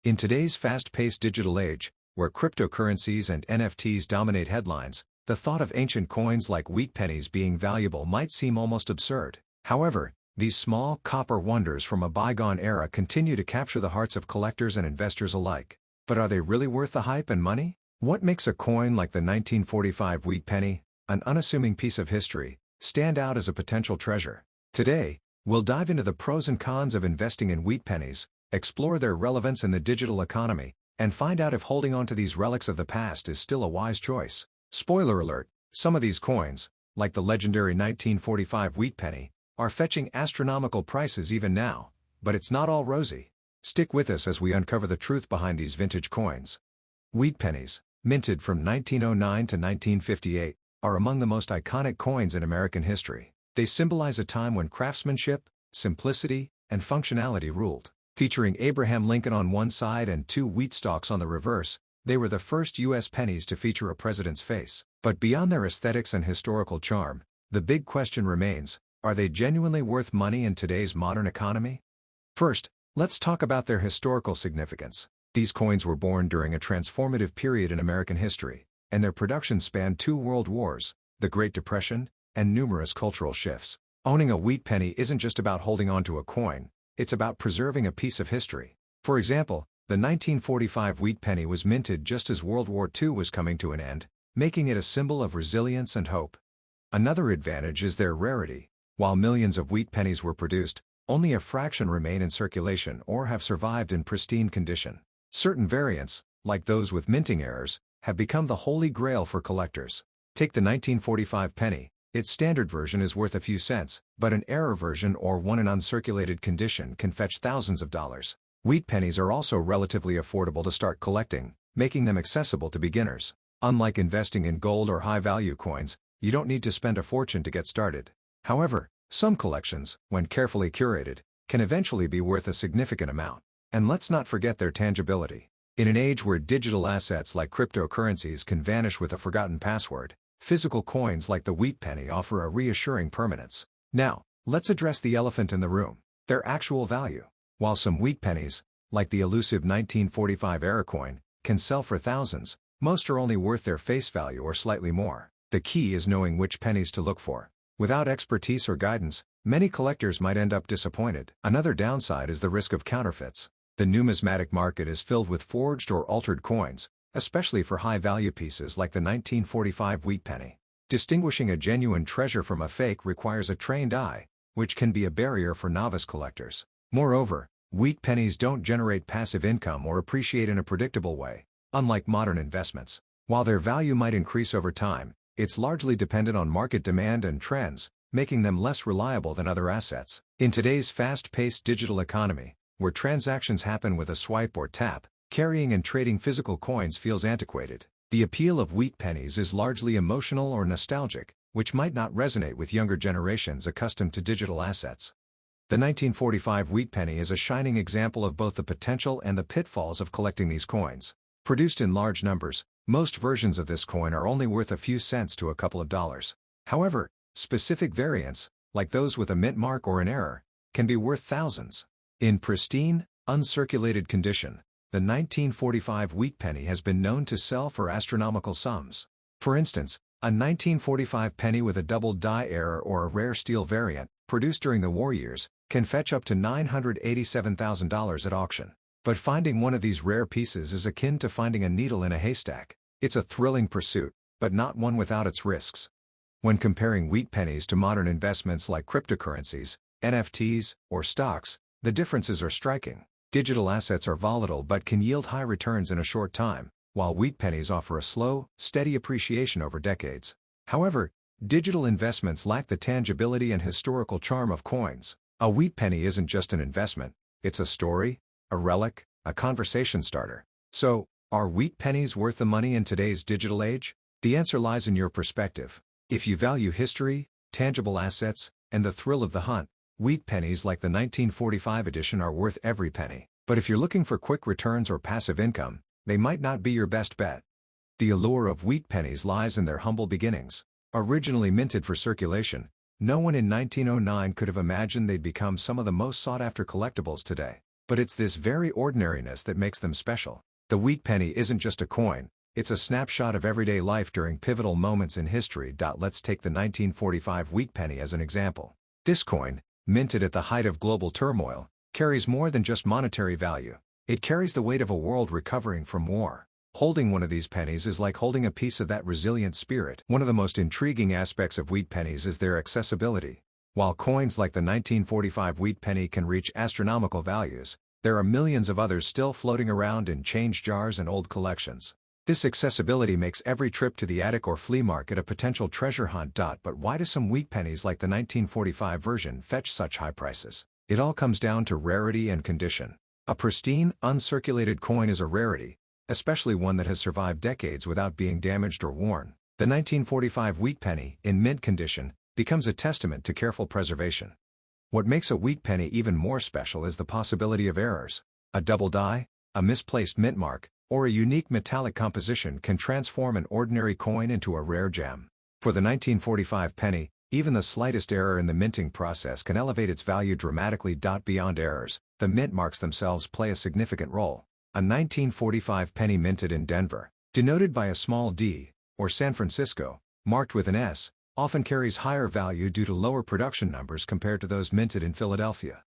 In today's fast-paced digital age, where cryptocurrencies and NFTs dominate headlines, the thought of ancient coins like wheat pennies being valuable might seem almost absurd. However, these small, copper wonders from a bygone era continue to capture the hearts of collectors and investors alike. But are they really worth the hype and money? What makes a coin like the 1945 wheat penny, an unassuming piece of history, stand out as a potential treasure? Today, we'll dive into the pros and cons of investing in wheat pennies, explore their relevance in the digital economy, and find out if holding on to these relics of the past is still a wise choice. Spoiler alert, some of these coins, like the legendary 1945 wheat penny, are fetching astronomical prices even now, but it's not all rosy. Stick with us as we uncover the truth behind these vintage coins. Wheat pennies, minted from 1909 to 1958, are among the most iconic coins in American history. They symbolize a time when craftsmanship, simplicity, and functionality ruled. Featuring Abraham Lincoln on one side and two wheat stalks on the reverse, they were the first U.S. pennies to feature a president's face. But beyond their aesthetics and historical charm, the big question remains, are they genuinely worth money in today's modern economy? First, let's talk about their historical significance. These coins were born during a transformative period in American history, and their production spanned two world wars, the Great Depression, and numerous cultural shifts. Owning a wheat penny isn't just about holding on to a coin, it's about preserving a piece of history. For example, the 1945 wheat penny was minted just as World War II was coming to an end, making it a symbol of resilience and hope. Another advantage is their rarity. While millions of wheat pennies were produced, only a fraction remain in circulation or have survived in pristine condition. Certain variants, like those with minting errors, have become the holy grail for collectors. Take the 1945 penny. Its standard version is worth a few cents, but an error version or one in uncirculated condition can fetch thousands of dollars. Wheat pennies are also relatively affordable to start collecting, making them accessible to beginners. Unlike investing in gold or high-value coins, you don't need to spend a fortune to get started. However, some collections, when carefully curated, can eventually be worth a significant amount. And let's not forget their tangibility. In an age where digital assets like cryptocurrencies can vanish with a forgotten password, physical coins like the wheat penny offer a reassuring permanence. Now, let's address the elephant in the room, their actual value. While some wheat pennies, like the elusive 1945 era coin, can sell for thousands, most are only worth their face value or slightly more. The key is knowing which pennies to look for. Without expertise or guidance, many collectors might end up disappointed. Another downside is the risk of counterfeits. The numismatic market is filled with forged or altered coins, especially for high-value pieces like the 1945 wheat penny. Distinguishing a genuine treasure from a fake requires a trained eye, which can be a barrier for novice collectors. Moreover, wheat pennies don't generate passive income or appreciate in a predictable way, unlike modern investments. While their value might increase over time, it's largely dependent on market demand and trends, making them less reliable than other assets. In today's fast-paced digital economy, where transactions happen with a swipe or tap, carrying and trading physical coins feels antiquated. The appeal of wheat pennies is largely emotional or nostalgic, which might not resonate with younger generations accustomed to digital assets. The 1945 wheat penny is a shining example of both the potential and the pitfalls of collecting these coins. Produced in large numbers, most versions of this coin are only worth a few cents to a couple of dollars. However, specific variants, like those with a mint mark or an error, can be worth thousands. In pristine, uncirculated condition, the 1945 wheat penny has been known to sell for astronomical sums. For instance, a 1945 penny with a double die error or a rare steel variant, produced during the war years, can fetch up to $987,000 at auction. But finding one of these rare pieces is akin to finding a needle in a haystack. It's a thrilling pursuit, but not one without its risks. When comparing wheat pennies to modern investments like cryptocurrencies, NFTs, or stocks, the differences are striking. Digital assets are volatile but can yield high returns in a short time, while wheat pennies offer a slow, steady appreciation over decades. However, digital investments lack the tangibility and historical charm of coins. A wheat penny isn't just an investment, it's a story, a relic, a conversation starter. So, are wheat pennies worth the money in today's digital age? The answer lies in your perspective. If you value history, tangible assets, and the thrill of the hunt, wheat pennies like the 1945 edition are worth every penny. But if you're looking for quick returns or passive income, they might not be your best bet. The allure of wheat pennies lies in their humble beginnings. Originally minted for circulation, no one in 1909 could have imagined they'd become some of the most sought-after collectibles today. But it's this very ordinariness that makes them special. The wheat penny isn't just a coin, it's a snapshot of everyday life during pivotal moments in history. Let's take the 1945 wheat penny as an example. This coin, minted at the height of global turmoil, carries more than just monetary value. It carries the weight of a world recovering from war. Holding one of these pennies is like holding a piece of that resilient spirit. One of the most intriguing aspects of wheat pennies is their accessibility. While coins like the 1945 wheat penny can reach astronomical values, there are millions of others still floating around in change jars and old collections. This accessibility makes every trip to the attic or flea market a potential treasure hunt. But why do some wheat pennies like the 1945 version fetch such high prices? It all comes down to rarity and condition. A pristine, uncirculated coin is a rarity, especially one that has survived decades without being damaged or worn. The 1945 wheat penny, in mint condition, becomes a testament to careful preservation. What makes a wheat penny even more special is the possibility of errors. A double die, a misplaced mint mark, or a unique metallic composition can transform an ordinary coin into a rare gem. For the 1945 penny, even the slightest error in the minting process can elevate its value dramatically. Beyond errors, the mint marks themselves play a significant role. A 1945 penny minted in Denver, denoted by a small d, or San Francisco, marked with an S, often carries higher value due to lower production numbers compared to those minted in Philadelphia.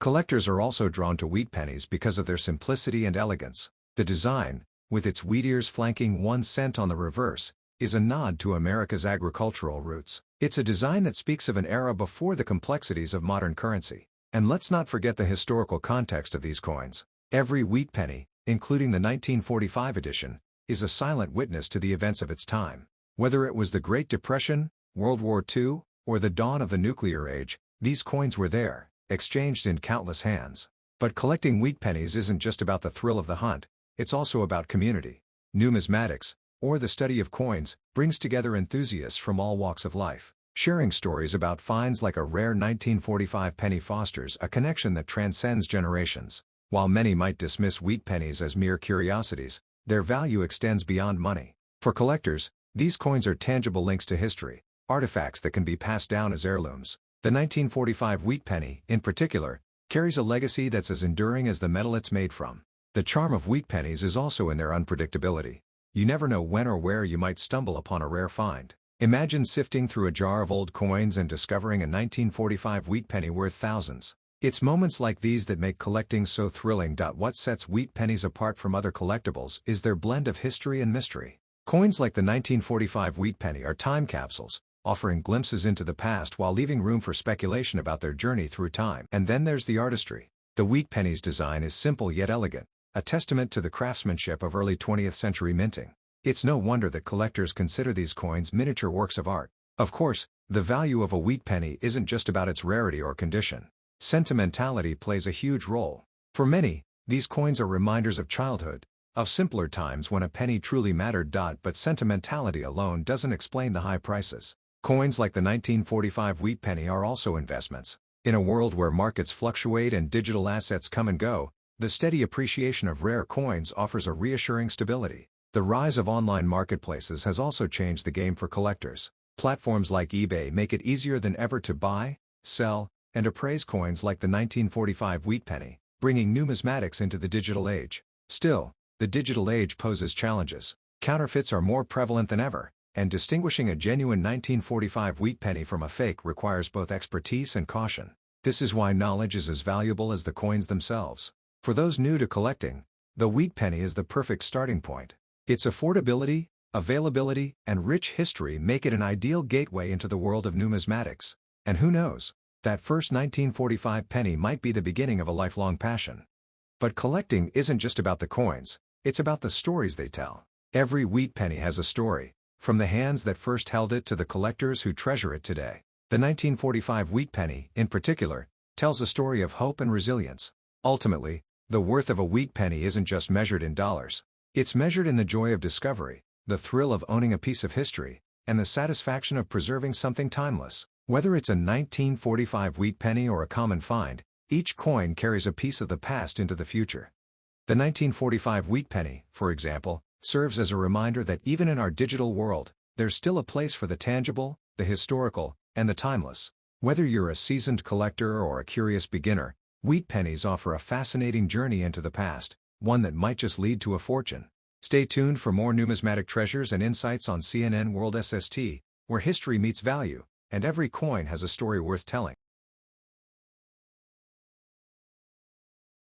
Collectors are also drawn to wheat pennies because of their simplicity and elegance. The design, with its wheat ears flanking 1 cent on the reverse, is a nod to America's agricultural roots. It's a design that speaks of an era before the complexities of modern currency. And let's not forget the historical context of these coins. Every wheat penny, including the 1945 edition, is a silent witness to the events of its time. Whether it was the Great Depression, World War II, or the dawn of the nuclear age, these coins were there, exchanged in countless hands. But collecting wheat pennies isn't just about the thrill of the hunt, it's also about community. Numismatics, or the study of coins, brings together enthusiasts from all walks of life. Sharing stories about finds like a rare 1945 penny fosters a connection that transcends generations. While many might dismiss wheat pennies as mere curiosities, their value extends beyond money. For collectors, these coins are tangible links to history, artifacts that can be passed down as heirlooms. The 1945 wheat penny, in particular, carries a legacy that's as enduring as the metal it's made from. The charm of wheat pennies is also in their unpredictability. You never know when or where you might stumble upon a rare find. Imagine sifting through a jar of old coins and discovering a 1945 wheat penny worth thousands. It's moments like these that make collecting so thrilling. What sets wheat pennies apart from other collectibles is their blend of history and mystery. Coins like the 1945 wheat penny are time capsules, offering glimpses into the past while leaving room for speculation about their journey through time. And then there's the artistry. The wheat penny's design is simple yet elegant, a testament to the craftsmanship of early 20th century minting. It's no wonder that collectors consider these coins miniature works of art. Of course, the value of a wheat penny isn't just about its rarity or condition. Sentimentality plays a huge role. For many, these coins are reminders of childhood, of simpler times when a penny truly mattered. But sentimentality alone doesn't explain the high prices. Coins like the 1945 wheat penny are also investments. In a world where markets fluctuate and digital assets come and go, the steady appreciation of rare coins offers a reassuring stability. The rise of online marketplaces has also changed the game for collectors. Platforms like eBay make it easier than ever to buy, sell, and appraise coins like the 1945 wheat penny, bringing numismatics into the digital age. Still, the digital age poses challenges. Counterfeits are more prevalent than ever, and distinguishing a genuine 1945 wheat penny from a fake requires both expertise and caution. This is why knowledge is as valuable as the coins themselves. For those new to collecting, the wheat penny is the perfect starting point. Its affordability, availability, and rich history make it an ideal gateway into the world of numismatics. And who knows? That first 1945 penny might be the beginning of a lifelong passion. But collecting isn't just about the coins, it's about the stories they tell. Every wheat penny has a story, from the hands that first held it to the collectors who treasure it today. The 1945 wheat penny, in particular, tells a story of hope and resilience. Ultimately, the worth of a wheat penny isn't just measured in dollars. It's measured in the joy of discovery, the thrill of owning a piece of history, and the satisfaction of preserving something timeless. Whether it's a 1945 wheat penny or a common find, each coin carries a piece of the past into the future. The 1945 wheat penny, for example, serves as a reminder that even in our digital world, there's still a place for the tangible, the historical, and the timeless. Whether you're a seasoned collector or a curious beginner, Wheat pennies offer a fascinating journey into the past, one that might just lead to a fortune. Stay tuned for more numismatic treasures and insights on CNN World SST, where history meets value, and every coin has a story worth telling.